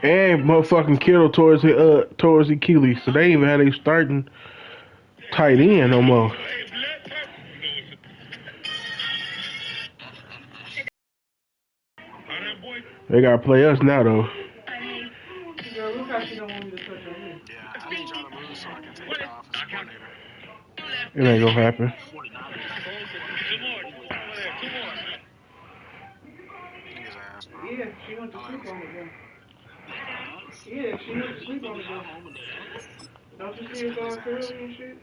And motherfucking Kittle towards Achilles. So they ain't even had a starting tight end no more. They gotta play us now though. It ain't gonna happen. Yeah, she went to sleep on it then. Yeah, she went to sleep on it then. Don't you see it's all curly and shit?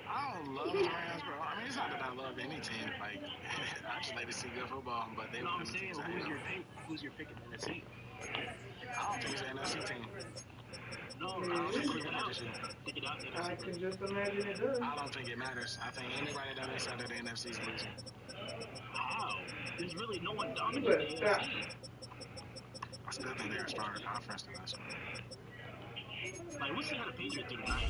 I don't love the Rams, bro. I mean, it's not that I love any team. Like, I just like to see good football, but they one of the teams I hate. Who's your pick in the NFC? I don't think it's an NFC team. No, I don't think Cleveland matters here. I can just imagine it does. I don't think it matters. I think anybody that is under the NFC is losing. How? There's really no one dominating the NFC. I still think they're a stronger conference than us. Like, we'll see how the Patriots do tonight.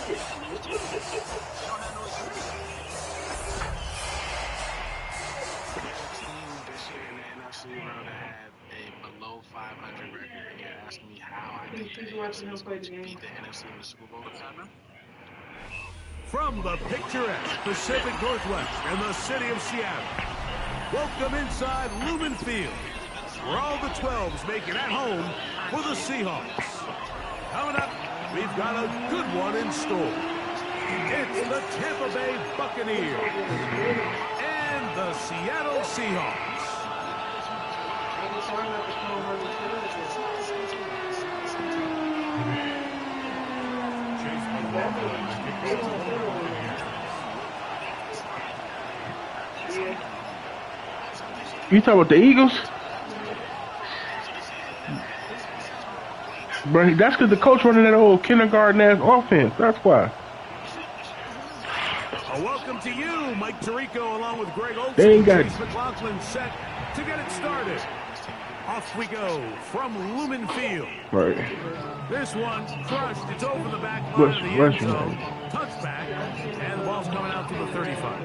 They don't have no experience. There's a team this year in the NFC, bro, that had a below 500 record, and you're asking me how I think the AFC is going to beat the NFC in the Super Bowl. What's happening? From the picturesque Pacific Northwest and the city of Seattle, welcome inside Lumen Field, where all the 12s make it at home for the Seahawks. Coming up, we've got a good one in store. It's the Tampa Bay Buccaneers and the Seattle Seahawks. You talking about the Eagles? Bro, that's because the coach running that old kindergarten ass offense. That's why. A welcome to you, Mike Tirico, along with Greg Olsen. They ain't got Chase McLaughlin set to get it started. Off we go from Lumen Field. Right. This one crushed. It's over the back line of the end zone. Touchback, and the ball's coming out to the 35.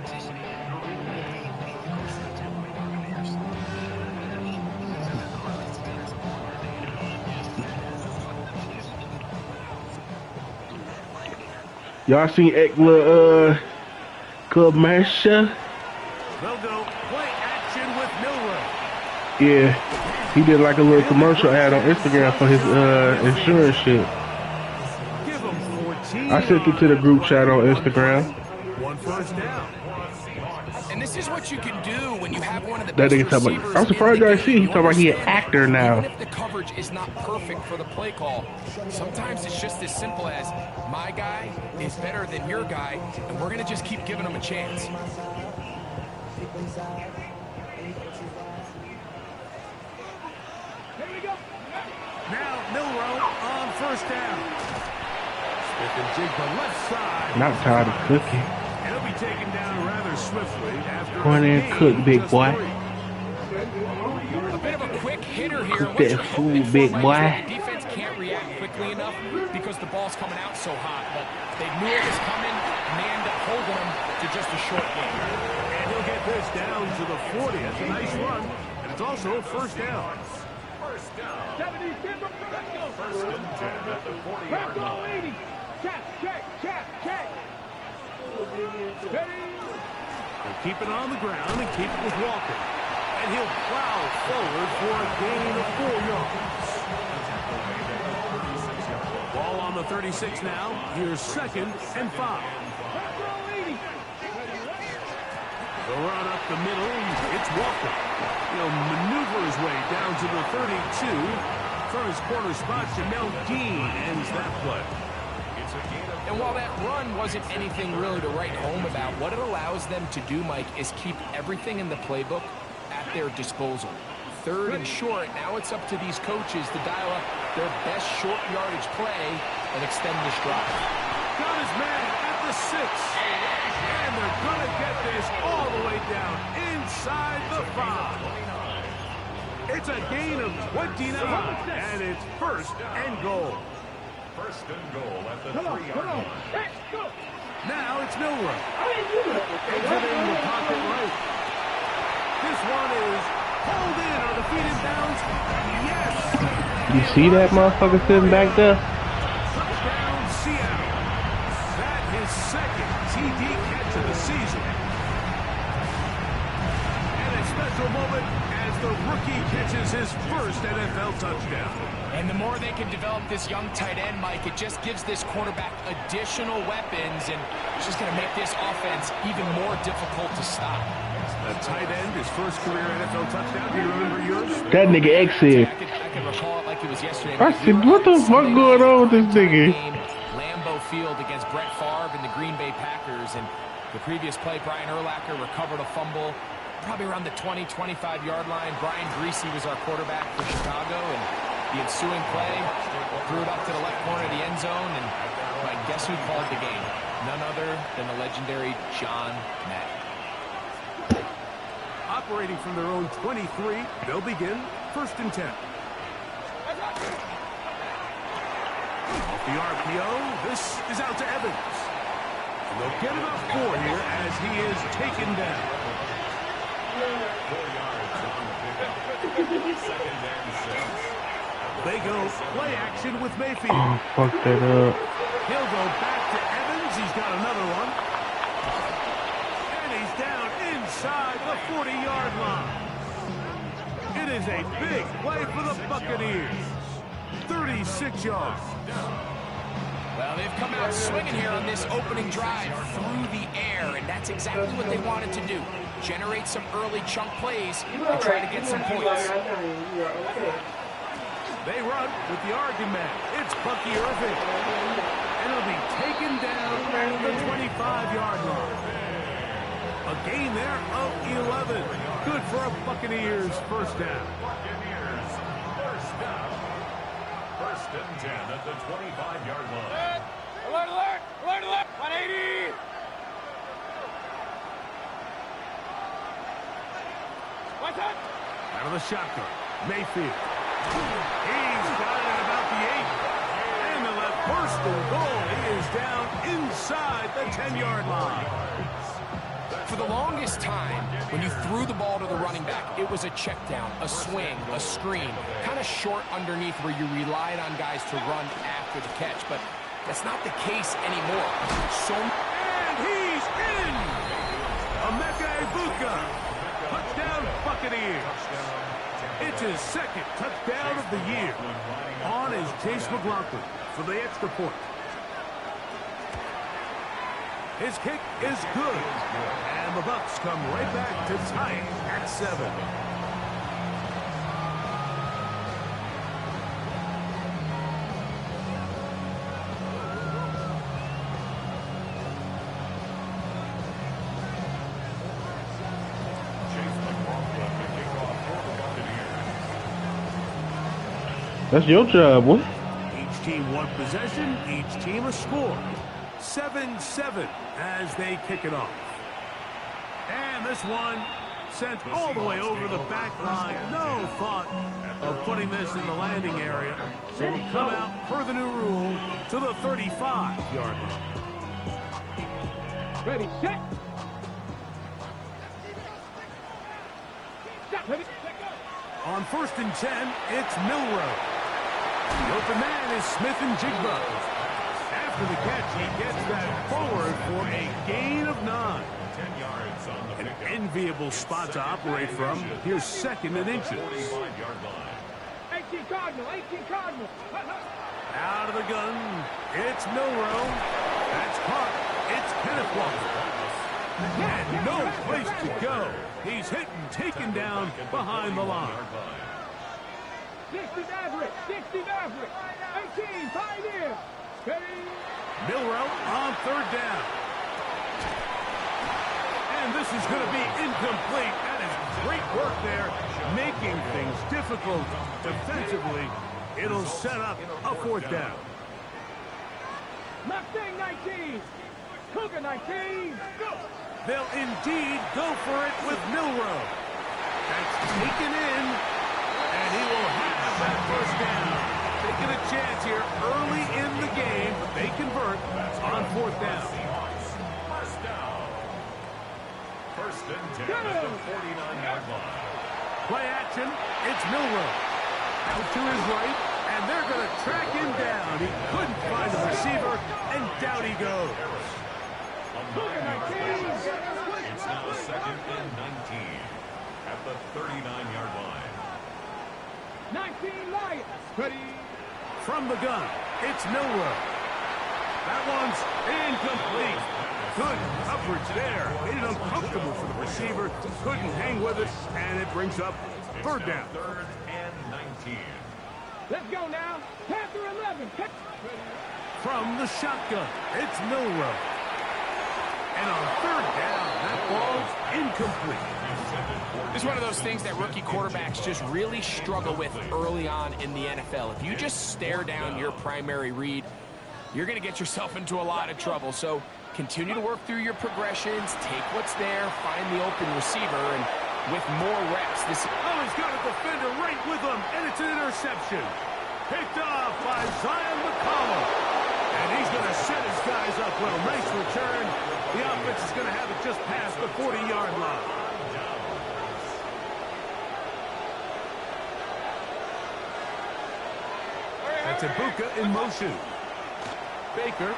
Y'all seen Eckler, Club Masha? They'll go play action with Milroe. Yeah, he did like a little commercial ad on Instagram for his insurance shit. Give him 14. I sent it to the group chat on Instagram. One first down. And this is what you can do when you have one of the That best nigga talking receivers. about, I'm surprised I see he talking about he an actor now. Even if the coverage is not perfect for the play call, sometimes it's just as simple as my guy is better than your guy, and we're going to just keep giving him a chance. Now Milroe on first down. Smith and jig the left side. Not tired of cooking. And he'll be taken down rather swiftly after Go in there and cook, big boy. A bit of a quick hitter here. Cook that food, big boy. The defense can't react quickly enough because the ball's coming out so hot. But they knew it was coming, and they end up holding them to just a short game. And he'll get this down to the 40. That's a nice run. And it's also a first down. First down. 70, first and 10 at the 40-yard line. They'll keep it on the ground and keep it with Walker. And he'll plow forward for a gain of 4 yards. Ball on the 36 now. Here's 2nd and 5. The run up the middle. It's Walker. He'll maneuver his way down to the 32. From his corner spot, Jamel Dean ends that play. And while that run wasn't anything really to write home about, what it allows them to do, Mike, is keep everything in the playbook at their disposal. 3rd and short, now it's up to these coaches to dial up their best short yardage play and extend this drive. Got his man at the 6. And they're going to get this all the way down inside the 5. It's a gain of 29, and it's 1st and goal. First and goal at the 3-yard line. Now it's Milrow. Exiting the pocket right. This one is pulled in on the feet in bounds. Yes! You see that motherfucker sitting back there? Touchdown, Seattle. That his second TD catch of the season. And a special moment as the rookie catches his first NFL touchdown. And the more they can develop this young tight end, Mike, it just gives this quarterback additional weapons, and it's just going to make this offense even more difficult to stop. A tight end, his first career NFL touchdown. Do you remember yours? That nigga exited. I can recall it like it was yesterday. I said, what the fuck going on with this nigga? Lambeau Field against Brett Favre and the Green Bay Packers, and the previous play, Brian Urlacher recovered a fumble probably around the 20-25-yard line. Brian Greasy was our quarterback for Chicago, and the ensuing play threw it up to the left corner of the end zone, and guess who called the game? None other than the legendary John Madden. Operating from their own 23, they'll begin first and 10. Off the RPO, this is out to Evans. And they'll get about 4 here as he is taken down. 4 yards on the pickup. Second and 6. They go play action with Mayfield. Oh, fuck that up. He'll go back to Evans. He's got another one. And he's down inside the 40-yard line. It is a big play for the Buccaneers. 36 yards. Well, they've come out swinging here on this opening drive through the air, and that's exactly what they wanted to do. Generate some early chunk plays and try to get some points. They run with the argument. It's Bucky Irving. And he'll be taken down at the 25-yard line. A gain there of 11. Good for a Buccaneers first down. Buccaneers first down. First and 10 at the 25-yard line. Alert, alert, alert, alert, 180. What's that? Out of the shotgun, Mayfield. He's got it at about the 8. And the left first and goal. He is down inside the 10-yard line. For the longest time, when you threw the ball to the running back, it was a check down, a swing, a screen, kind of short underneath where you relied on guys to run after the catch. But that's not the case anymore. And he's in! Emeka Egbuka. Touchdown Buccaneers. It's his second touchdown of the year. On is Chase McLaughlin for the extra point. His kick is good. And the Bucs come right back to tie it at 7. That's your job, boy. Each team one possession, each team a score. 7-7 as they kick it off. And this one sent all the way over the back line. No thought of putting this in the landing area. So we come out per the new rule to the 35-yard line. Ready, set. On first and 10, it's Milrow. The open man is Smith and Jigba. After the catch, he gets that forward for a gain of 9. 10 yards on the pickup. An enviable spot to operate from. Here's second and inches. 45-yard line. 18 Cardinal, 18 Cardinal. Out of the gun, it's Milrow. That's caught. It's Kenneth Walker. And no place to go. He's hit and taken down behind the line. 60 Maverick, 60 Maverick, 18 Pioneer. Milrow on third down. And this is going to be incomplete. That is great work there, making things difficult defensively. It'll set up a fourth down. Mustang 19, Cougar 19, go! They'll indeed go for it with Milrow. That's taken in, and he will have that first down. Taking a chance here early in the Play action. It's Milroe. Out to his right, and they're going to track him down. He couldn't find the receiver, and down he goes. It's now 2nd and 19 at the 39-yard line. 19 Lions. Ready. From the gun, it's Milroe. That one's incomplete. Good coverage there. Made it uncomfortable for the receiver. Couldn't hang with it, and it brings up 3rd down. 3rd and 19. Let's go now. Panther 11. From the shotgun, it's Milroe. And on 3rd down, that ball's incomplete. This is one of those things that rookie quarterbacks just really struggle with early on in the NFL. If you just stare down your primary read, you're going to get yourself into a lot of trouble. So continue to work through your progressions, take what's there, find the open receiver, and with more reps, this... Oh, he's got a defender right with him, and it's an interception. Picked off by Zion McCollum. And he's going to set his guys up well. Nice return. The offense is going to have it just past the 40-yard line. That's Ibuka in motion. Baker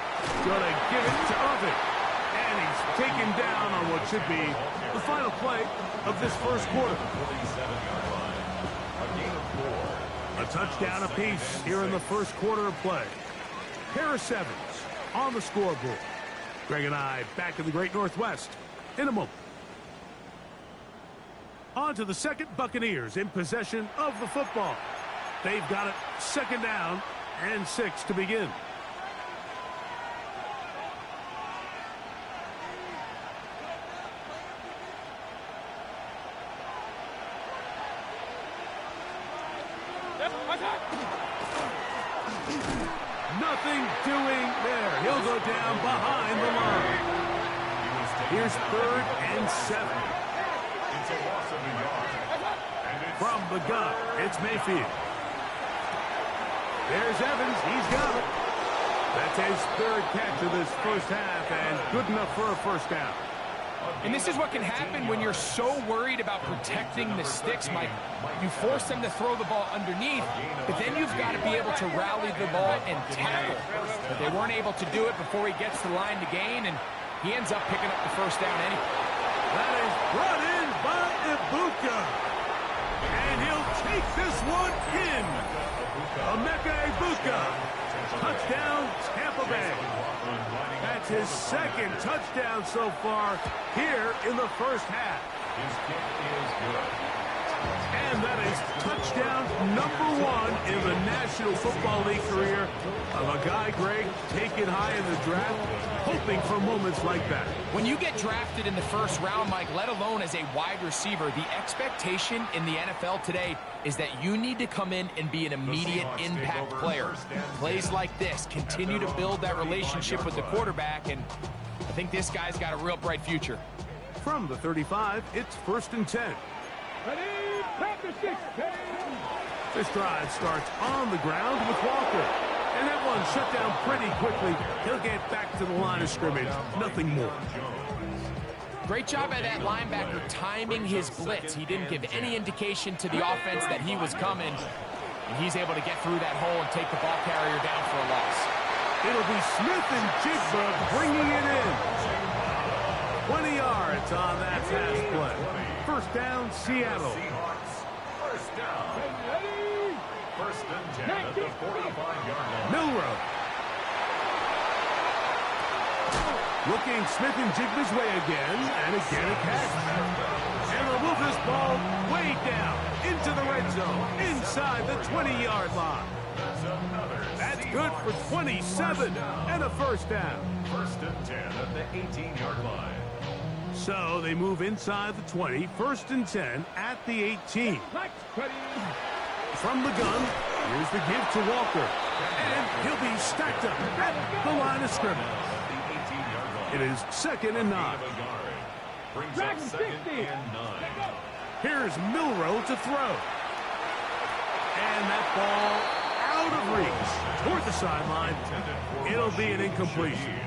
going to give it to Ovitt. And he's taken down on what should be the final play of this first quarter. 47-yard line. A gain of 4. A touchdown apiece here in the first quarter of play. Pair of 7s on the scoreboard. Greg and I back in the Great Northwest in a moment. On to the second. Buccaneers in possession of the football. They've got it 2nd down and 6 to begin. Nothing doing there. He'll go down behind the line. Here's 3rd and 7. It's a loss of a yard. From the gun, it's Mayfield. There's Evans. He's got it. That's his 3rd catch of this first half, and good enough for a 1st down. And this is what can happen when you're so worried about protecting the sticks, Mike. You force them to throw the ball underneath, but then you've got to be able to rally the ball and tackle. But they weren't able to do it before he gets the line to gain, and he ends up picking up the 1st down anyway. That is brought in by Ibuka. And he'll take this one in. Emeka Ibuka. Touchdown, Tampa Bay. That's his 2nd touchdown so far here in the first half. His kick is good. And that is touchdown number 1 in the National Football League career of a guy, Greg, taken high in the draft, hoping for moments like that. When you get drafted in the 1st round, Mike, let alone as a wide receiver, the expectation in the NFL today is that you need to come in and be an immediate impact player. Plays like this continue to build that relationship with the quarterback, and I think this guy's got a real bright future. From the 35, it's 1st and 10. Ready. Panther 6. This drive starts on the ground with Walker. And that one shut down pretty quickly. He'll get back to the line of scrimmage. Nothing more. Great job by that linebacker timing his blitz. He didn't give any indication to the offense that he was coming. And he's able to get through that hole and take the ball carrier down for a loss. It'll be Smith and Jigba bringing it in. 20 yards on that pass play. 1st down, Seattle. Seahawks. 1st down. 1st and 10 at the 45-yard line. Milroe. Looking Smith and Jigba's way again, and again a catch. And they'll move this ball way down into the red zone, inside the 20-yard line. That's good for 27 and a 1st down. 1st and 10 at the 18-yard line. So they move inside the 20, 1st and 10 at the 18. From the gun, here's the give to Walker. And he'll be stacked up at the line of scrimmage. It is 2nd and 9. Brings up 2nd and 9. Here's Milroe to throw. And that ball out of reach toward the sideline. It'll be an incompletion.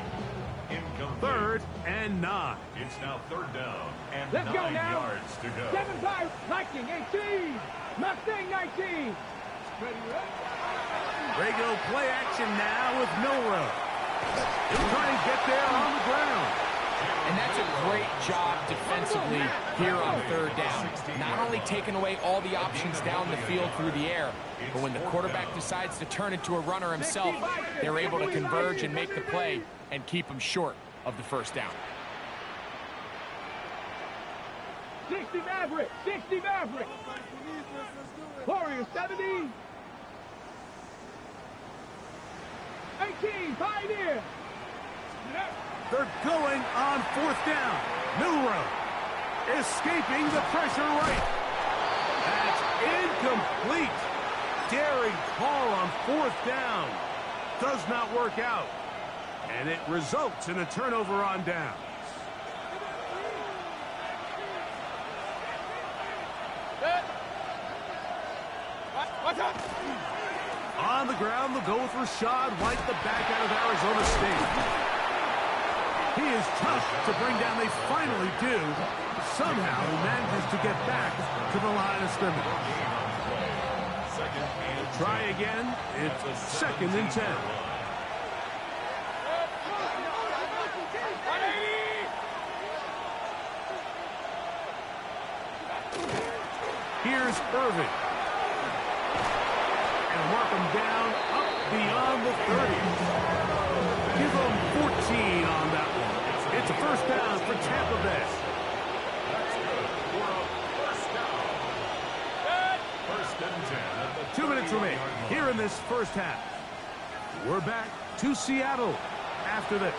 Incomplete. 3rd and 9. It's now 3rd down and Let's 9 go now. yards to go. 7-5, Viking 18. Mustang 19. They go play action now with Milrow. He'll try and get there on the ground. And that's a great job defensively here on 3rd down. Not only taking away all the options down the field through the air, but when the quarterback decides to turn into a runner himself, they're able to converge and make the play and keep him short of the 1st down. 60 Maverick. 60 Maverick. Warriors 70. 18 Pioneer. They're going on 4th down. Milrow escaping the pressure right. That's incomplete. Daring call on 4th down. Does not work out. And it results in a turnover on downs. On the ground, they'll go with Rashad White, the back out of Arizona State. He is tough to bring down. They finally do. Somehow he manages to get back to the line of scrimmage. Try again. It's 2nd and 10. Here's Irving. And mark him down up beyond the 30. Give him 14 on that one. It's a 1st down for Tampa Bay. That's good for a 1st down. 1st and 10 at the 2 minutes remain here in this 1st half. We're back to Seattle after this.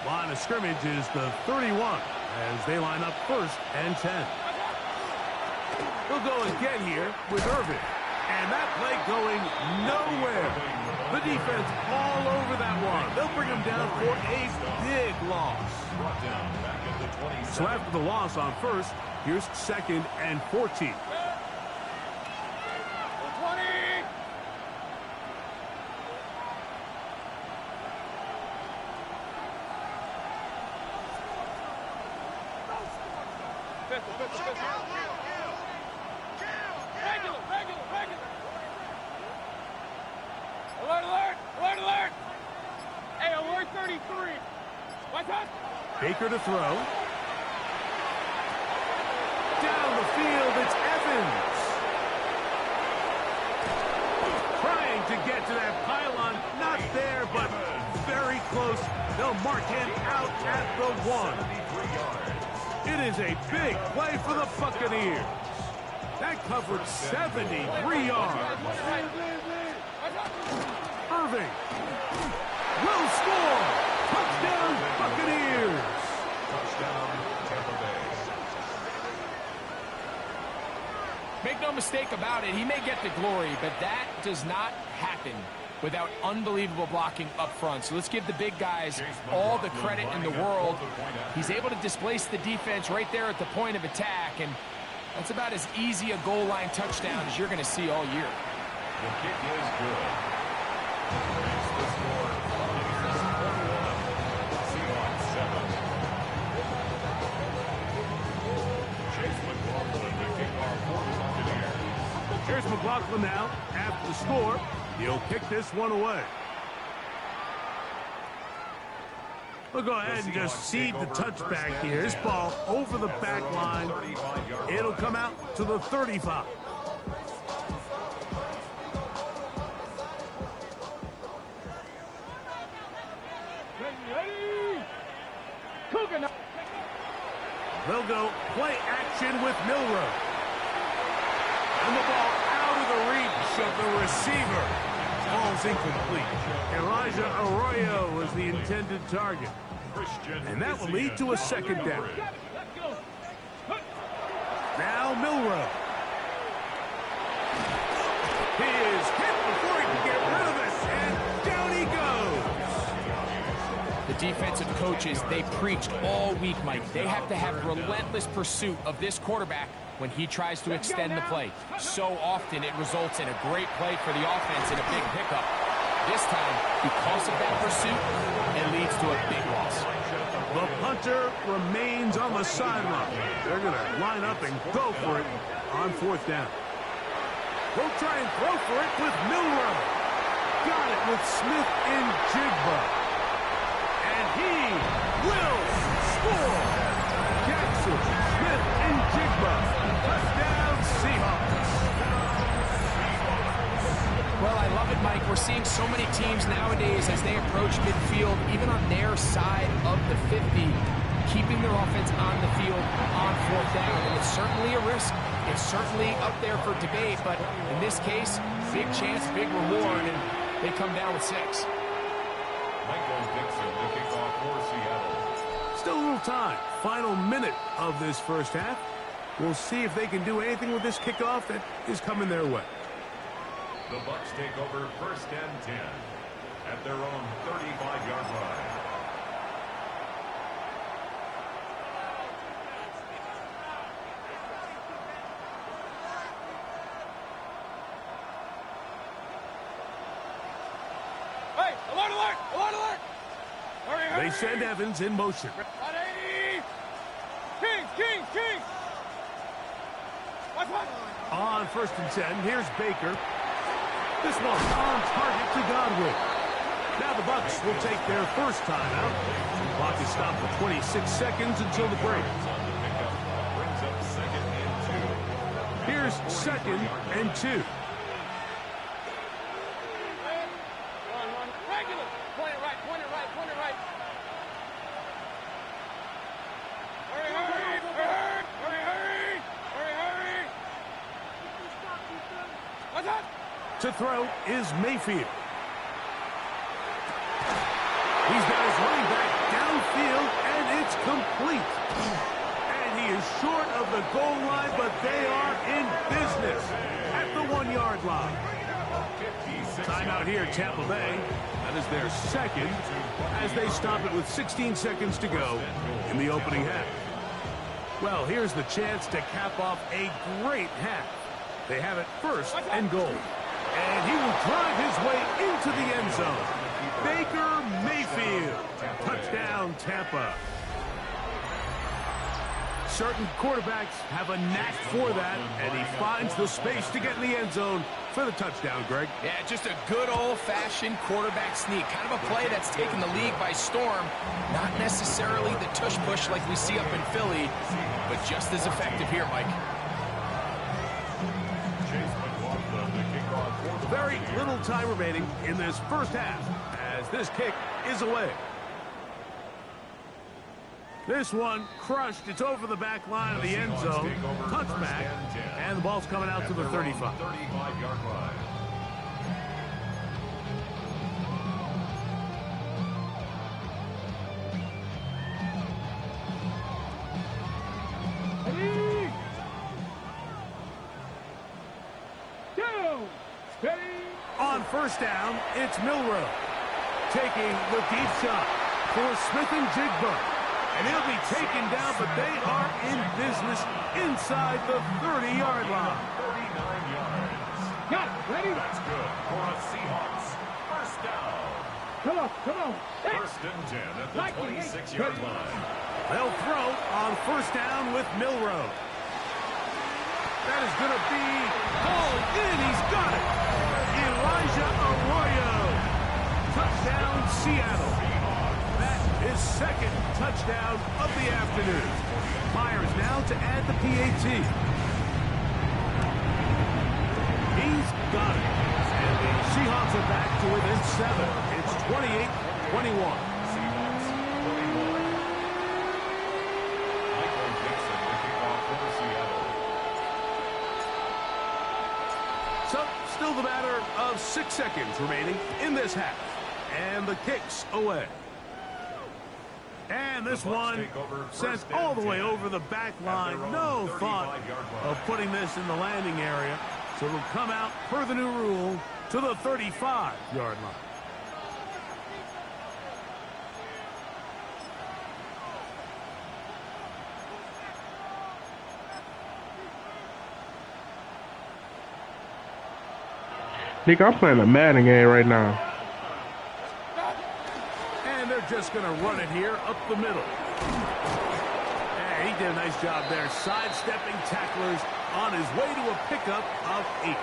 Line of scrimmage is the 31 as they line up 1st and 10. We'll go again here with Irvin. And that play going nowhere. The defense all over that one. They'll bring him down for a big loss. Brought down back at the 27. So after the loss on 1st, here's 2nd and 14. Baker to throw. Down the field, it's Evans. Trying to get to that pylon. Not there, but very close. They'll mark him out at the 1. It is a big play for the Buccaneers. That covered 73 yards. Irving will score. Touchdown, Buccaneers. Touchdown, Tampa Bay. Make no mistake about it, he may get the glory, but that does not happen without unbelievable blocking up front. So let's give the big guys all the credit in the world. He's able to displace the defense right there at the point of attack, and that's about as easy a goal line touchdown as you're going to see all year. The kick is good. Makes the score 41. Seahawks 7. Chase McLaughlin, the kickoff for the Buccaneers. Here's McLaughlin now. After the score, he'll kick this one away. We'll go ahead and just cede the touchback here. This ball over the back line. It'll come out to the 35. They'll go play action with Milrow. And the ball out of the reach of the receiver. Ball's incomplete. Elijah Arroyo was the intended target. And that will lead to a second down. Now Milrow. He is hit before he can get rid of it. And down he goes. The defensive coaches, they preached all week, Mike. They have to have relentless pursuit of this quarterback when he tries to extend the play. So often it results in a great play for the offense and a big pickup. This time, because of that pursuit, it leads to a big loss. The punter remains on the sideline. They're going to line up and go for it on 4th down. We'll try and throw for it with Milroe. Got it with Smith and Jigba. And he will score. Jackson, Smith, and Jigba. Touchdown, Seahawks. Well, I love it, Mike. We're seeing so many teams nowadays as they approach midfield, even on their side of the 50, keeping their offense on the field on 4th down. And it's certainly a risk. It's certainly up there for debate, but in this case, big chance, big reward, and they come down with 6. Michael Dixon, the kickoff for Seattle. Still a little time. Final minute of this first half. We'll see if they can do anything with this kickoff that is coming their way. The Bucs take over 1st and 10 at their own 35-yard line. Hey, alert, alert, alert, alert! Hurry, hurry! They send Evans in motion. Ready! Kings, Kings, Kings! Watch, watch! On 1st and 10, here's Baker. This one on target to Godwin. Now the Bucs will take their first timeout. The clock is stopped for 26 seconds until the break. Brings up 2nd and 2. Here's 2nd and 2. Run, regular! Point it right, point it right, point it right! Hurry, hurry, hurry, hurry, hurry, hurry, hurry! What's up? To throw is Mayfield. He's got his running back downfield, and it's complete. And he is short of the goal line, but they are in business at the 1-yard line. Timeout here, Tampa Bay. That is their second, as they stop it with 16 seconds to go in the opening half. Well, here's the chance to cap off a great half. They have it 1st and goal. And he will drive his way into the end zone. Baker Mayfield. Touchdown, Tampa. Certain quarterbacks have a knack for that, and he finds the space to get in the end zone for the touchdown, Greg. Yeah, just a good old-fashioned quarterback sneak. Kind of a play that's taken the league by storm. Not necessarily the tush-push like we see up in Philly, but just as effective here, Mike. Very little time remaining in this first half as this kick is away. This one crushed. It's over the back line of the end zone. Touchback. And the ball's coming out to the 35. 35-yard line. Ready! Down! Steady! On 1st down, it's Milroe taking the deep shot for Smith and Jigba. And he'll be taken down, but they are in business inside the 30-yard line. 39 yards. Got it! Ready? That's good for the Seahawks. 1st down. Come on, come on! Hey. 1st and 10 at the 26-yard line. They'll throw on 1st down with Milroe. That is going to be hauled in. He's got it. Elijah Arroyo. Touchdown, Seattle. That is 2nd touchdown of the afternoon. Myers now to add the PAT. He's got it. And the Seahawks are back to within 7. It's 28-21. Seahawks 31. Michael Dixon, the kickoff for Seattle. So, still the matter of 6 seconds remaining in this half. And the kick's away. And this one sent all the way over the back line. No thought of putting this in the landing area. So it'll come out, per the new rule, to the 35-yard line. Nick, I'm playing a Madden game right now. they're just going to run it here up the middle. He did a nice job there, sidestepping tacklers on his way to a pickup of 8.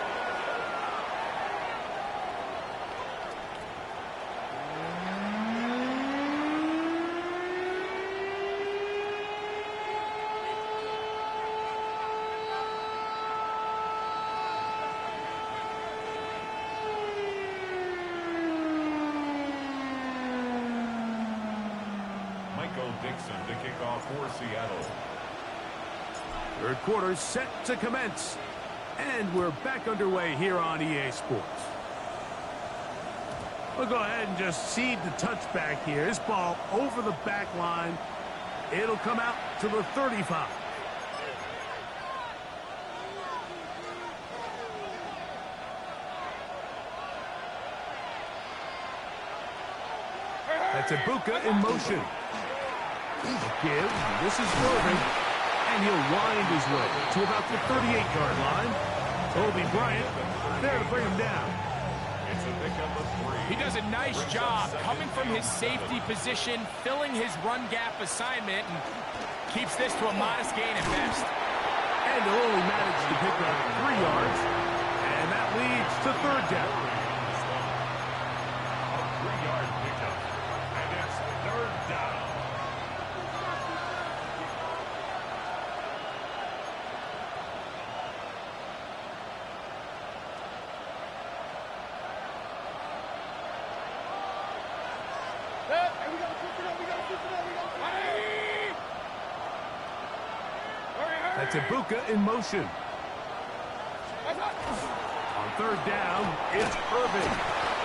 To kick off for Seattle. Third quarter set to commence. And we're back underway here on EA Sports. We'll go ahead and just seed the touchback here. This ball over the back line. It'll come out to the 35. That's Ibuka in motion. Give. This is Irving. And he'll wind his way to about the 38-yard line. Kobe Bryant there to bring him down. It's a pickup of 3. He does a nice job coming from his safety position, filling his run gap assignment, and keeps this to a modest gain at best. And he'll only manage to pick up 3 yards. And that leads to third down. A 3-yard pickup. And it's third down. That's Ibuka in motion. On third down, it's Irving.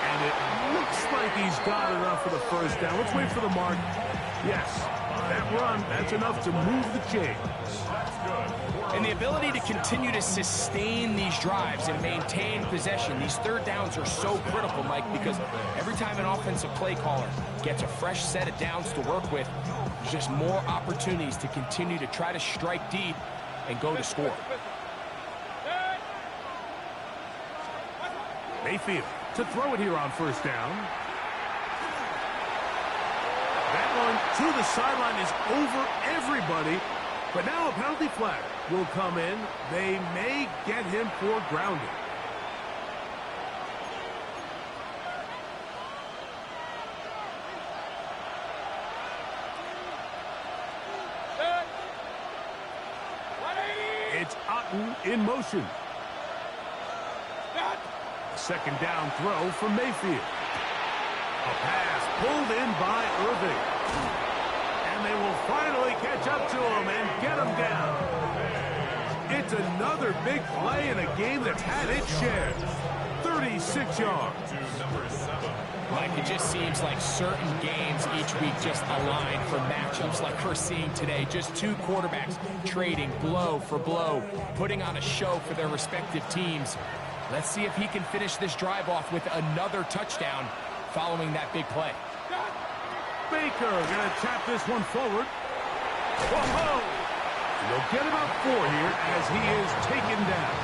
And it looks like he's got enough for the first down. Let's wait for the mark. Yes, that run, that's enough to move the chains. And the ability to continue to sustain these drives and maintain possession, these third downs are so critical, Mike, because every time an offensive play caller gets a fresh set of downs to work with, there's just more opportunities to continue to try to strike deep and go to score. Mayfield to throw it here on first down. That one to the sideline is over everybody. But now a penalty flag will come in. They may get him for grounding. It's Otten in motion. Second down throw from Mayfield. A pass pulled in by Irving. And they will finally catch up to him and get him down. It's another big play in a game that's had its share. 36 yards. Mike, it just seems like certain games each week just align for matchups like we're seeing today. Just two quarterbacks trading blow for blow, putting on a show for their respective teams. Let's see if he can finish this drive off with another touchdown following that big play. Baker going to tap this one forward. Whoa! They'll get about 4 here as he is taken down.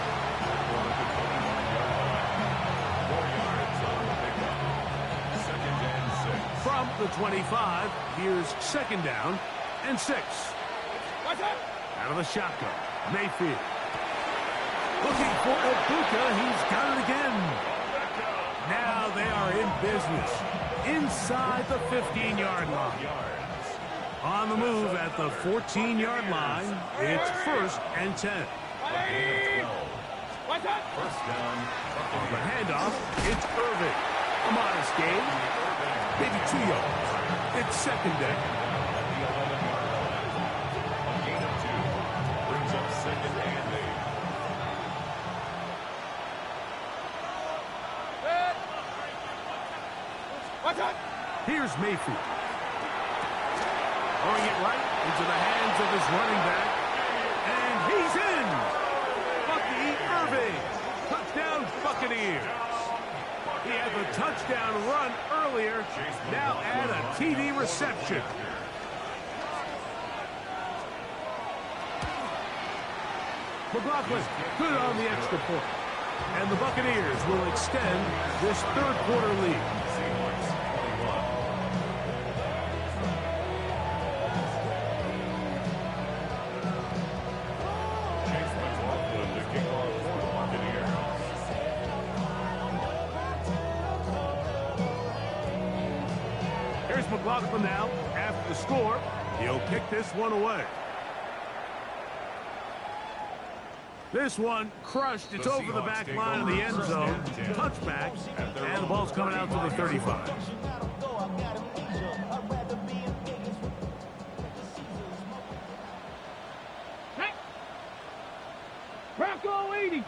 4 yards on the pickup. 2nd and 6. From the 25, here's 2nd down and 6. Out of the shotgun, Mayfield. Looking for Ibuka, he's got it again. Now they are in business. Inside the 15-yard line. On the move at the 14-yard line, it's 1st and 10. First down. On the handoff, it's Irving. A modest gain, maybe 2 yards. It's 2nd down. A gain of 2. Brings up 2nd and 8. Here's Mayfield. Throwing it right into the hands of his running back. And he's in! Bucky Irving. Touchdown Buccaneers. He had the touchdown run earlier. Now add a TD reception. McLaughlin good on the extra point. And the Buccaneers will extend this third quarter lead. Here's McLaughlin now. After the score, he'll kick this one away. This one crushed. It's over the back line of the end zone. Touchback. And the ball's coming out to the 35. Bronco 80.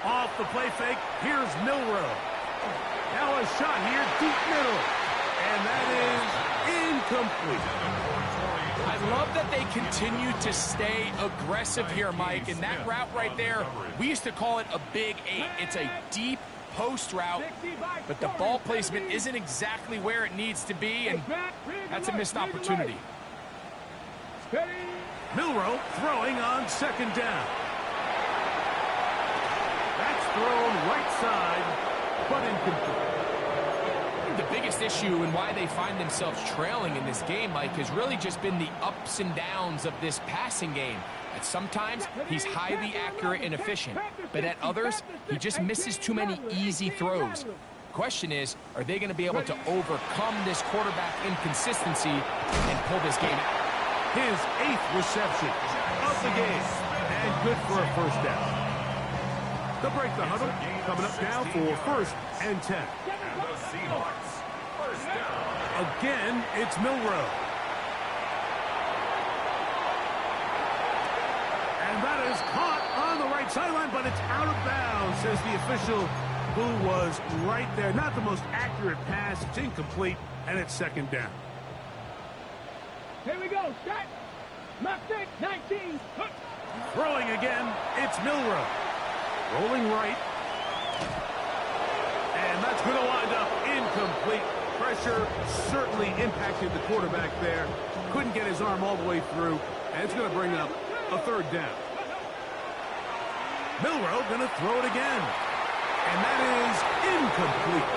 Off the play fake, here's Milrow. Now a shot here, deep middle. And that is incomplete. I love that they continue to stay aggressive here, Mike. And that route right there, we used to call it a big 8. It's a deep post route, but the ball placement isn't exactly where it needs to be, and that's a missed opportunity. Milrow throwing on second down. That's thrown right side, but incomplete. The biggest issue and why they find themselves trailing in this game, Mike, has really just been the ups and downs of this passing game. At sometimes, he's highly accurate and efficient, but at others, he just misses too many easy throws. Question is, are they going to be able to overcome this quarterback inconsistency and pull this game out? His 8th reception of the game, and good for a first down. They'll break the huddle, coming up now for 1st and 10. And the Seahawks, first down. Again, it's Milrow. And that is caught on the right sideline, but it's out of bounds, says the official who was right there. Not the most accurate pass. It's incomplete, and it's second down. Here we go. Start. Mark 6, 19. Throwing again, it's Milrow. Rolling right. And that's going to wind up incomplete. Pressure certainly impacted the quarterback there. Couldn't get his arm all the way through, and it's going to bring up a third down. Milrow going to throw it again. And that is incomplete.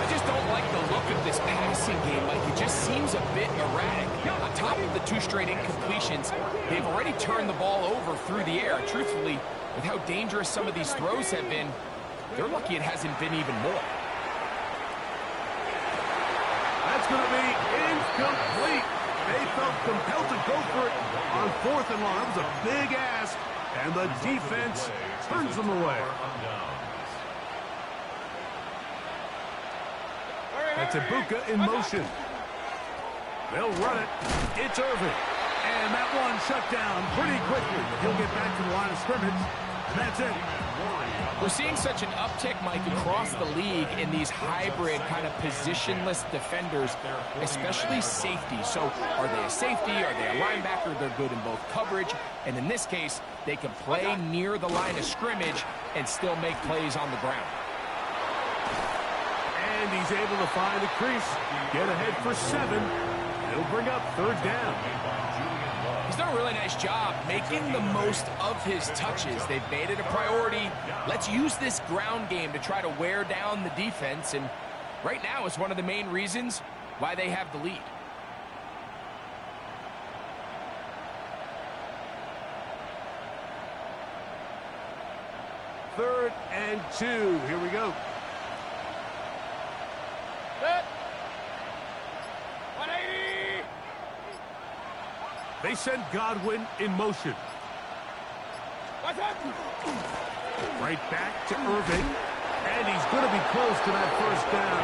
I just don't like the look of this passing game, Mike. It just seems a bit erratic. On top of the 2 straight incompletions, they've already turned the ball over through the air. Truthfully, with how dangerous some of these throws have been, they're lucky it hasn't been even more. That's going to be incomplete. They felt compelled to go for it on 4th and long. That was a big ask, and the defense turns them away. That's Ibuka in motion. They'll run it. It's Irvin. And that one shut down pretty quickly. He'll get back to the line of scrimmage. And that's it. We're seeing such an uptick, Mike, across the league in these hybrid kind of positionless defenders, especially safety. So are they a safety? Are they a linebacker? They're good in both coverage. And in this case, they can play near the line of scrimmage and still make plays on the ground. And he's able to find the crease. Get ahead for 7. It'll bring up third down. He's done a really nice job making the most of his touches. They've made it a priority. Let's use this ground game to try to wear down the defense. And right now it's one of the main reasons why they have the lead. Third and 2. Here we go. Set. 180. They send Godwin in motion. What's up? Right back to Irving. And he's going to be close to that first down.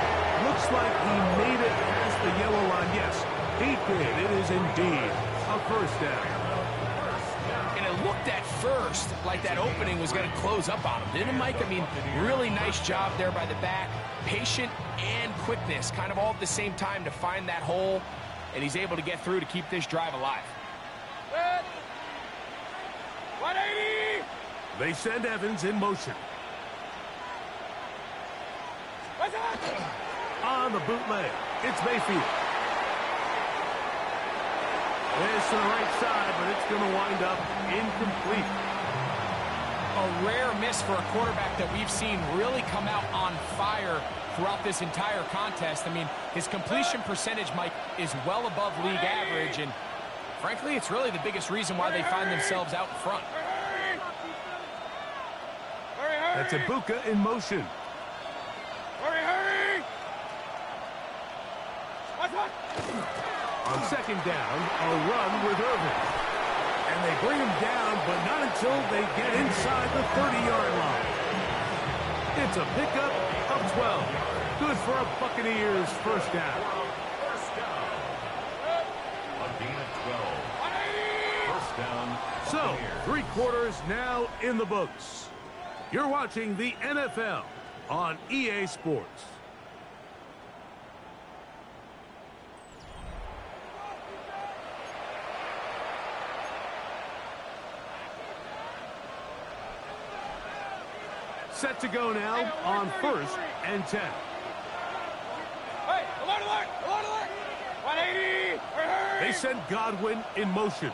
Looks like he made it past the yellow line. Yes, he did. It is indeed a first down. And it looked at first like that opening was going to close up on him, didn't it, Mike? I mean, really nice job there by the back. Patient and quickness, kind of all at the same time to find that hole. And he's able to get through to keep this drive alive. Set. 180. They send Evans in motion. What's up? On the bootleg, it's Mayfield. This to the right side, but it's going to wind up incomplete. A rare miss for a quarterback that we've seen really come out on fire throughout this entire contest. I mean, his completion percentage, Mike, is well above league average, and frankly, it's really the biggest reason why they find themselves out in front. That's Ibuka in motion. Hurry, hurry! On second down, a run with Irvin. And they bring him down, but not until they get inside the 30-yard line. It's a pickup of 12. Good for a Buccaneers first down. First down. A gain of 12. First down. So, 3 quarters now in the books. You're watching the NFL on EA Sports. Set to go now on 1st and 10. Hey, alert, alert, alert, alert. 180. They send Godwin in motion.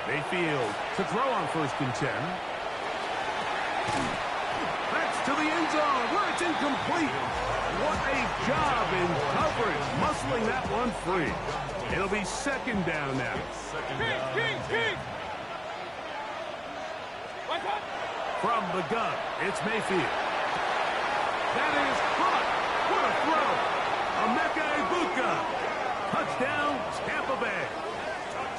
Mayfield to throw on 1st and 10. That's to the end zone where it's incomplete. What a job in coverage, muscling that one free. It'll be 2nd down now. King. From the gun, it's Mayfield. That is caught. What a throw. Emeka Egbuka. Touchdown, Tampa Bay.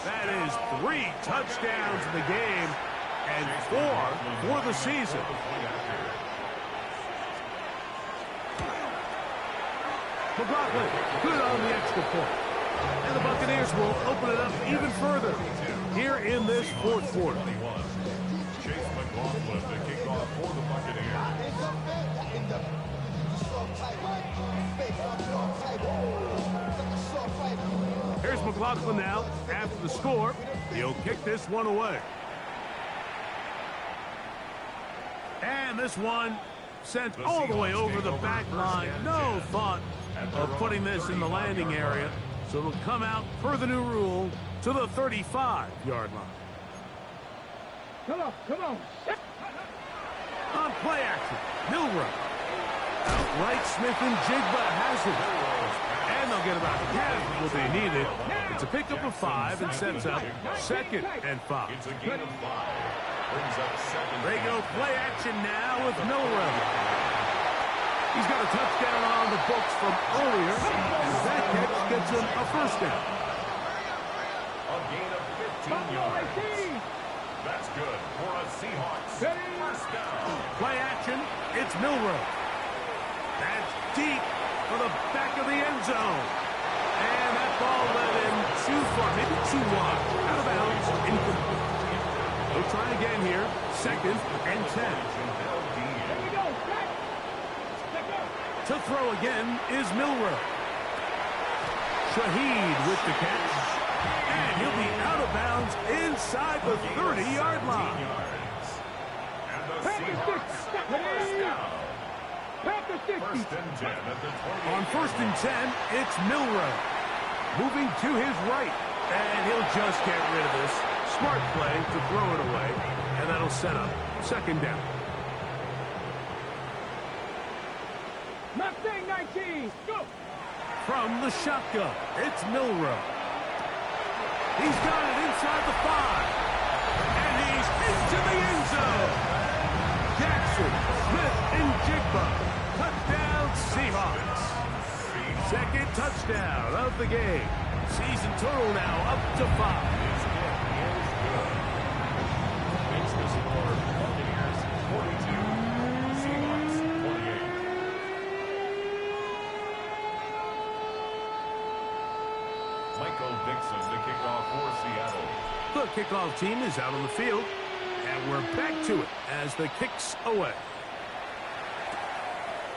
That is 3 touchdowns in the game and 4 for the season. McLaughlin, good on the extra point. And the Buccaneers will open it up even further here in this 4th quarter. Chase McLaughlin to kick off for the Buccaneers. Here's McLaughlin now. After the score, he'll kick this one away. And this one sent all the way over the back line. No thought of putting this in the landing area. So it'll come out per the new rule to the 35-yard line. Come on. On play action, Milrow. Outright Smith and Jigba has it. And they'll get about half of what they needed. It's a pickup of 5 and sets up 2nd and 5. It's a gain of 5. Brings up 2nd. They go play action now with Milrow. He's got a touchdown on the books from earlier. And that catch gets him a 1st down. A gain of 15 yards. That's good for a Seahawks. First down. Play action, it's Milrow. That's deep for the back of the end zone. And that ball led him too far, maybe too wide. Out of bounds, incomplete. They'll try again here, 2nd and 10. To throw again is Milrow. Shaheed with the catch. And he'll be out of bounds inside the 30-yard line. And the Seahawks. First down. First and 10 at the 20. On 1st and 10, it's Milrow. Moving to his right. And he'll just get rid of this. Smart play to throw it away. And that'll set up 2nd down. Mustang 19. Go. From the shotgun, it's Milrow. He's got it inside the 5. And he's into the end zone. Jackson, Smith, and Jigba. Touchdown, Seahawks. 2nd touchdown of the game. Season total now up to 5. Makes the score Buccaneers 42. Seahawks 28. Michael Dixon to kick off for Seattle. The kickoff team is out on the field. And we're back to it as the kick's away.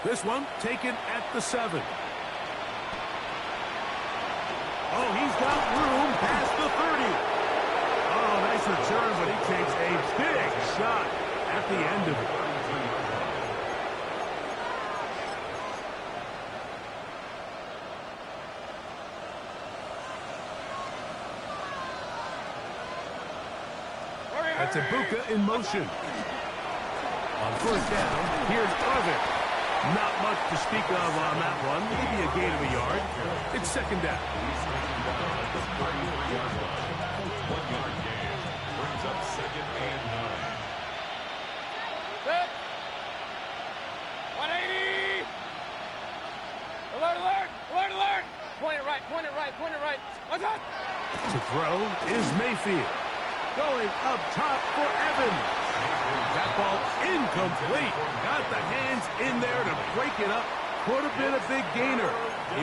This one taken at the 7. Oh, he's got room past the 30. Oh, nice return, but he takes a big shot at the end of it. That's Egbuka in motion. On 1st down, here's Irvin. Not much to speak of on that one. Maybe a gain of a yard. It's 2nd down. 1-yard gain. Brings up 2nd and 9. Set. 180. Alert, alert, alert, alert. Point it right, point it right, point it right. What's that? To throw is Mayfield. Going up top for Evans. That ball incomplete. Got the hands in there to break it up. Could have been a big gainer.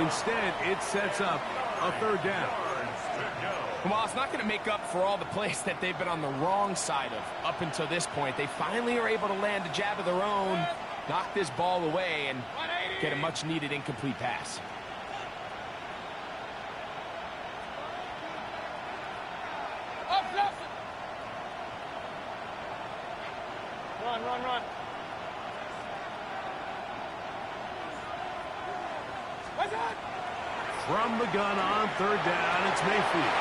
Instead, it sets up a third down. Well, it's not going to make up for all the plays that they've been on the wrong side of up until this point. They finally are able to land a jab of their own, knock this ball away, and get a much-needed incomplete pass. Run, run, run. What's that? From the gun on third down, it's Mayfield.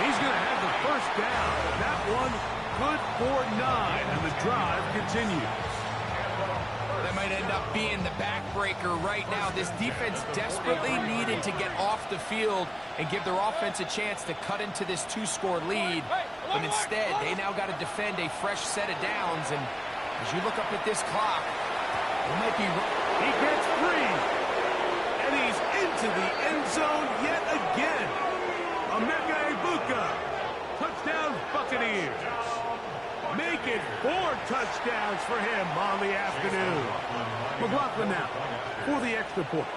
He's going to have the first down. That one good for 9, and the drive continues. That might end up being the backbreaker right now. This defense desperately needed to get off the field and give their offense a chance to cut into this 2-score lead. But instead, they now got to defend a fresh set of downs. And as you look up at this clock, it might be... He gets 3. And he's into the end zone yet again. Emeka Egbuka. Touchdown Buccaneers. Make it 4 touchdowns for him on the afternoon. McLaughlin now for the extra point.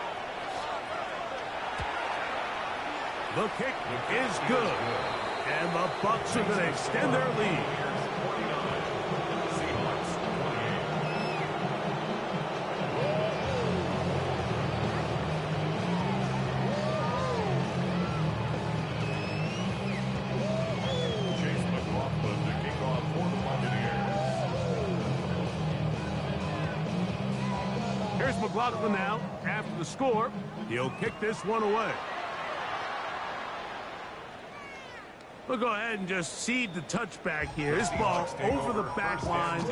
The kick is good. And the Bucs are going to extend their lead. Here's McLaughlin now. After the score, he'll kick this one away. We'll go ahead and just cede the touchback here. This ball over the back line.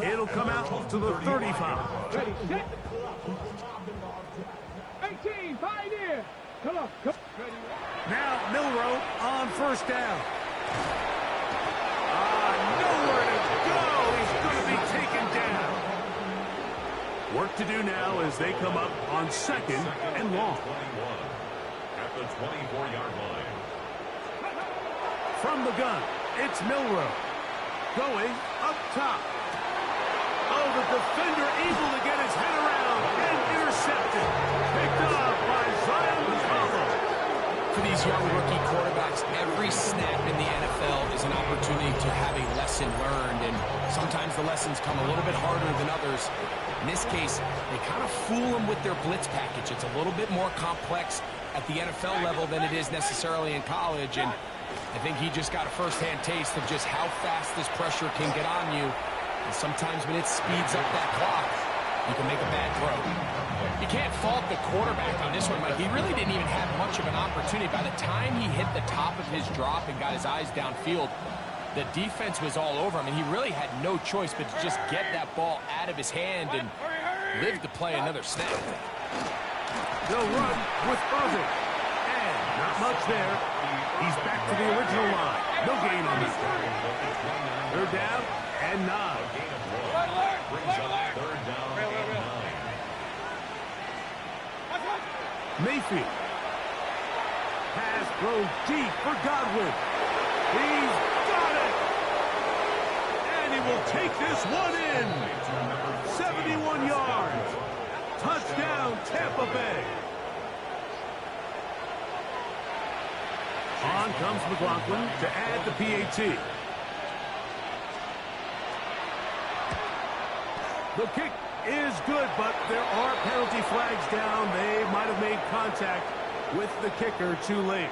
It'll come out to the 35. Ready, set. 18, pioneer. Come on, come. Ready. Now Milroe on first down. Nowhere to go. He's going to be taken down. Work to do now as they come up on second and long. At the 24-yard line. From the gun, it's Milroe. Going up top. Oh, the defender able to get his head around and intercepted. Picked up by Zion McCollum. For these young rookie quarterbacks, every snap in the NFL is an opportunity to have a lesson learned, and sometimes the lessons come a little bit harder than others. In this case, they kind of fool them with their blitz package. It's a little bit more complex at the NFL level than it is necessarily in college, and I think he just got a first-hand taste of just how fast this pressure can get on you. And sometimes when it speeds up that clock, you can make a bad throw. You can't fault the quarterback on this one, Mike. He really didn't even have much of an opportunity. By the time he hit the top of his drop and got his eyes downfield, the defense was all over him, and he really had no choice but to just get that ball out of his hand and live to play another snap. They'll run with Irving. And not much there. He's back to the original line. No gain on this. Third down and 9. Brings up third down and 9. Mayfield has thrown deep for Godwin. He's got it. And he will take this one in. 71 yards. Touchdown, Tampa Bay. On comes McLaughlin to add the PAT. The kick is good, but there are penalty flags down. They might have made contact with the kicker too late.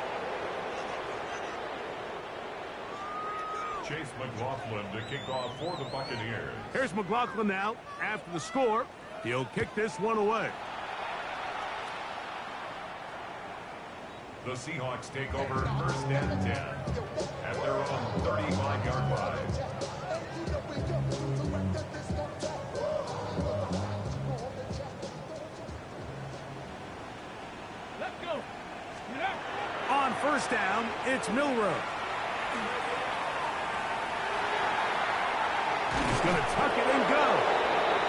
Chase McLaughlin to kick off for the Buccaneers. Here's McLaughlin now. After the score, he'll kick this one away. The Seahawks take over first and 10 at their own 35-yard line. Let's go. On first down, it's Milroe. He's going to tuck it and go.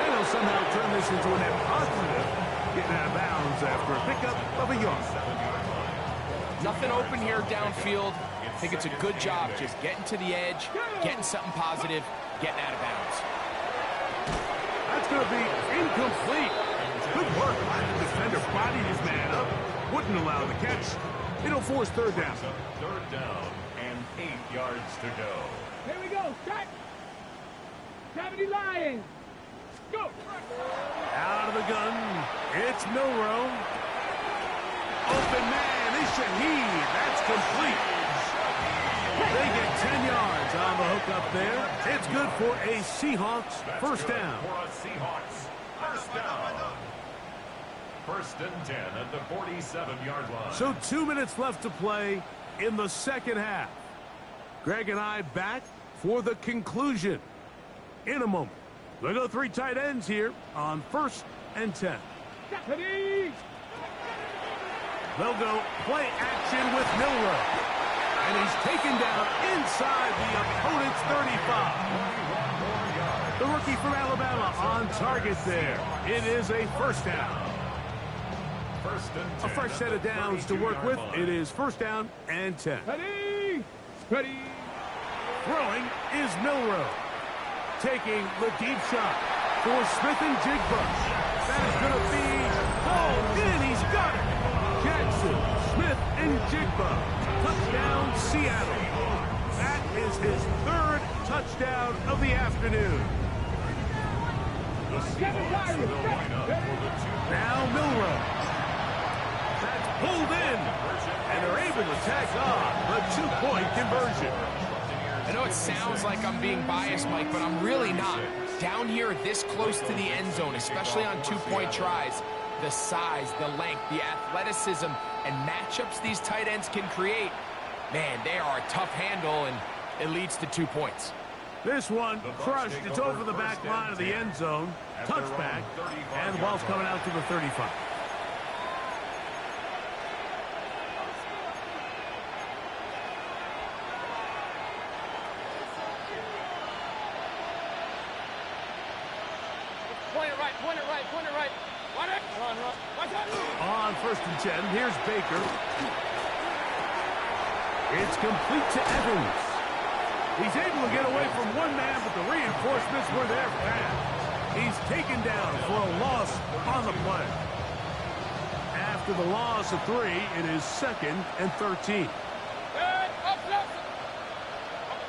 And he'll somehow turn this into a net positive. getting out of bounds after a pickup of a yard. Nothing open here downfield. I think it's a good job just getting to the edge, getting something positive, getting out of bounds. That's going to be incomplete. Good work. The defender bodied his man up, wouldn't allow the catch. It'll force third down. Third down and 8 yards to go. Here we go. Cut. 70 Lions. Go. Out of the gun. It's Milrow. Open man is Shaheed. That's complete. They get 10 yards on the hook up there. It's good for a Seahawks first down. For a Seahawks first down. First and 10 at the 47-yard line. So 2 minutes left to play in the second half. Greg and I back for the conclusion in a moment. They'll go 3 tight ends here on first and 10. They'll go play action with Milrow. And he's taken down inside the opponent's 35. The rookie from Alabama on target there. It is a first down. A fresh set of downs to work with. It is first down and 10. Ready. Ready. Throwing is Milrow. Taking the deep shot for Smith and Jigba. That is going to be hauled in. He's got it. Jackson, Smith, and Jigba. Touchdown, Seattle. That is his 3rd touchdown of the afternoon. The Seahawks will line up for the 2. Now Milrow. That's pulled in. And they're able to tack on the 2-point conversion. I know it sounds like I'm being biased, Mike, but I'm really not. Down here this close to the end zone, especially on 2-point tries, the size, the length, the athleticism, and matchups these tight ends can create, man, they are a tough handle, and it leads to 2 points. This one crushed. It's over the back line of the end zone. Touchback, and the ball's coming out to the 35. Point it right. Point it right. Point it right. Run it. Run. What's that? On first and 10, here's Baker. It's complete to Evans. He's able to get away from one man, but the reinforcements were there fast. He's taken down for a loss on the play. After the loss of 3, it is 2nd and 13. Up.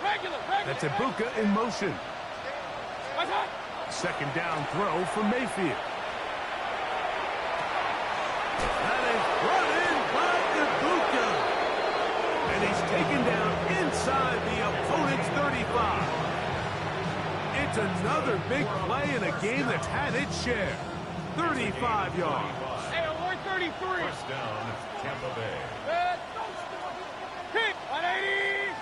Regular. That's Ibuka in motion. What's that? Second down throw for Mayfield. That is brought in by Ibuka. And he's taken down inside the opponent's 35. It's another big play in a game that's had its share. 35 yards. Hey, we're 33. First down, Tampa Bay. Kick. 180.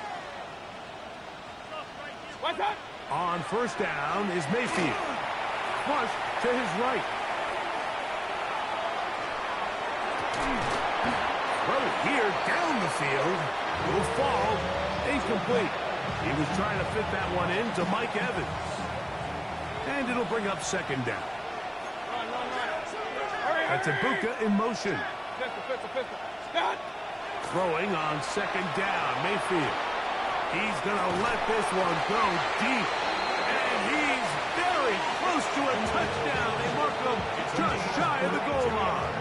What's that? On first down is Mayfield. Flush to his right. Throw here down the field. Will fall. Incomplete. He was trying to fit that one in to Mike Evans. And it'll bring up second down. Run. That's Ibuka in motion. Pistol. Stop. Throwing on second down. Mayfield. He's going to let this one go deep. And he's very close to a touchdown. They mark him just shy of the goal line.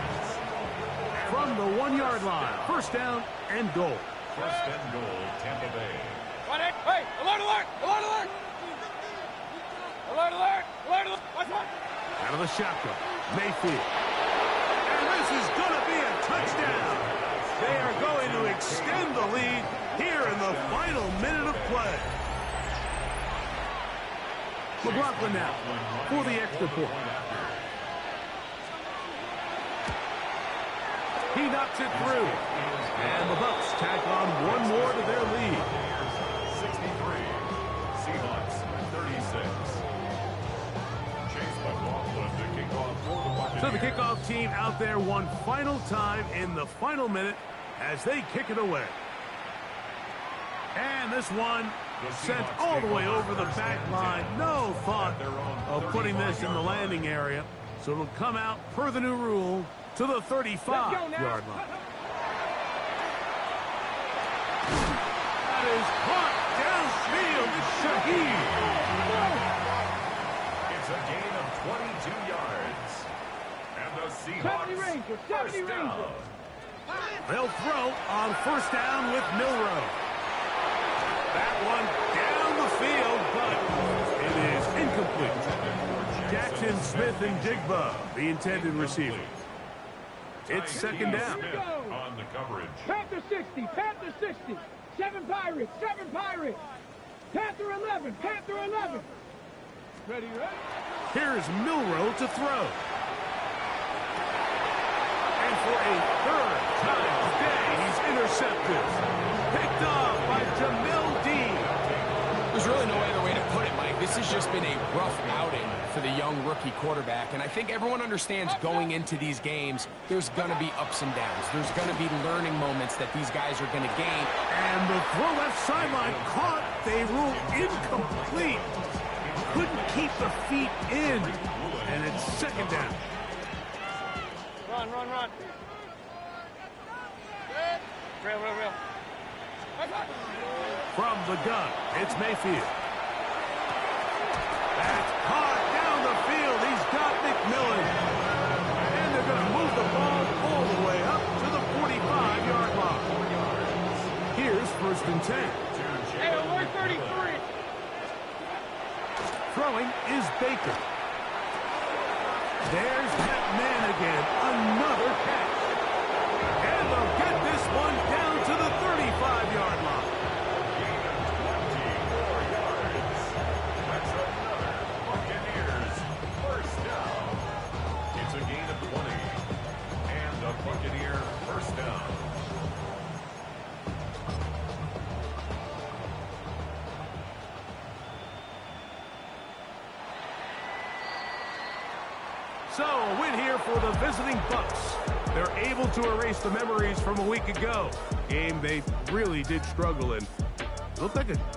From the 1-yard line. First down and goal. First and goal, Tampa Bay. Hey, alert. What's that? Out of the shotgun. Mayfield. And this is going to be a touchdown. They are going to extend the lead here in the final minute of play. McLaughlin now for the extra point. He knocks it through. And the Bucs tack on one more to their lead. 63. Seahawks 36. Chase McLaughlin to kick off for the Buccaneers. So the kickoff team out there one final time in the final minute as they kick it away. And this one sent all the way over the back line. No thought of putting this in the landing area. So it'll come out per the new rule to the 35-yard line. That is caught downfield. It's Shaheed. It's a gain of 22 yards. And the Seahawks first down. They'll throw on first down with Milroe. That one down the field, but it is incomplete. Jackson, Smith, and Digba, the intended receiver. It's second down. On the coverage. Panther 60, Panther 60. 7 Pirates, 7 Pirates. Panther 11, Panther 11. Ready, ready? Here's Milroe to throw. And for a third time today, he's intercepted. Picked off by Jamil Dean. There's really no other way to put it, Mike. This has just been a rough outing for the young rookie quarterback, and I think everyone understands going into these games, there's going to be ups and downs. There's going to be learning moments that these guys are going to gain. And the throw left sideline caught. They rule incomplete. Couldn't keep the feet in, and it's second down. Run, run, run. Real, real, real. From the gun, it's Mayfield. That's caught down the field. He's got McMillan. And they're going to move the ball all the way up to the 45-yard line. Here's first and 10. Hey, alert 33. Throwing is Baker. There's that man again. Another catch. And they'll get this one down to the 35-yard line. 24 yards. That's another Buccaneers first down. It's a gain of 20. And a Buccaneer first down. So, a win here for the visiting Bucs. They're able to erase the memories from a week ago. Game they really did struggle in. Looked like a